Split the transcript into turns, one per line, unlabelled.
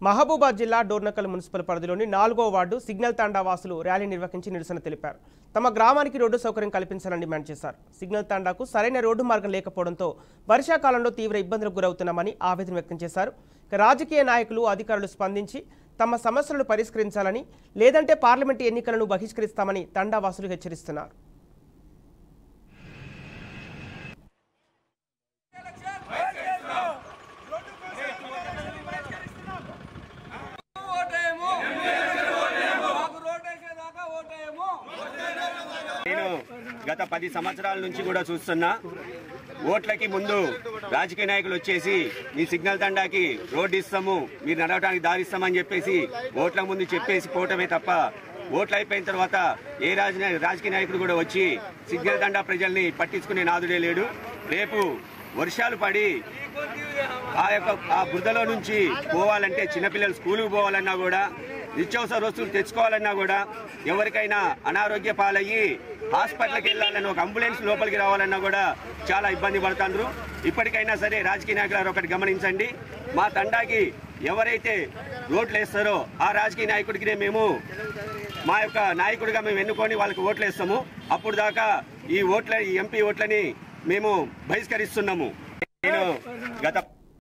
మహబూబాద్ జిల్లా డోర్నకల్ మున్సిపల్ పరిధిలోని 4వ వార్డు సిగ్నల్ తాండా వాసులు ర్యాలీ నిర్వహించి నిరసన తెలిపారు. తమ గ్రామానికి రోడ్డు సౌకర్యం కల్పించాలని డిమాండ్ చేశారు. సిగ్నల్ తాండాకు సరైన రోడ్డు మార్గం లేకపోవడంతో వర్షాకాలంలో తీవ్ర ఇబ్బందులకు గురవుతున్నామని ఆవేదన వ్యక్తం చేశారు. రాజకీయ నాయకులు, అధికారులు స్పందించి తమ సమస్యలను పరిష్కరించాలని, లేదంటే పార్లమెంటు ఎన్నికలను బహిష్కరిస్తామని తాండా వాసులు హెచ్చరిస్తున్నారు.
నేను గత 10 సంవత్సరాల నుంచి కూడా చూస్తున్నా, ఓట్లకి ముందు రాజకీయ నాయకులు వచ్చేసి మీ సిగ్నల్ తండాకి రోడ్డు ఇస్తాము, మీరు నడవడానికి దారి ఇస్తామని చెప్పేసి ఓట్ల ముందు చెప్పేసి పోవటమే తప్ప, ఓట్లు అయిపోయిన తర్వాత ఏ రాజకీయ నాయకుడు కూడా వచ్చి సిగ్నల్ తండా ప్రజల్ని పట్టించుకునే నాదుడే లేడు. రేపు వర్షాలు పడి ఆ బురదలో నుంచి పోవాలంటే, చిన్నపిల్లలు స్కూలుకు పోవాలన్నా కూడా, నిత్యావసర వస్తువులు తెచ్చుకోవాలన్నా కూడా, ఎవరికైనా అనారోగ్య పాలయ్యి హాస్పిటల్కి వెళ్ళాలని, ఒక అంబులెన్స్ లోపలికి రావాలన్నా కూడా చాలా ఇబ్బంది పడుతున్నారు. ఇప్పటికైనా సరే రాజకీయ నాయకులు ఒకటి గమనించండి, మా తండాకి ఎవరైతే రోడ్లు వేస్తారో ఆ రాజకీయ నాయకుడికి మేము మా యొక్క నాయకుడిగా మేము ఎన్నుకొని వాళ్ళకి ఓట్లు వేస్తాము. అప్పుడు దాకా ఈ ఎంపీ ఓట్లని మేము బహిష్కరిస్తున్నాము. నేను గత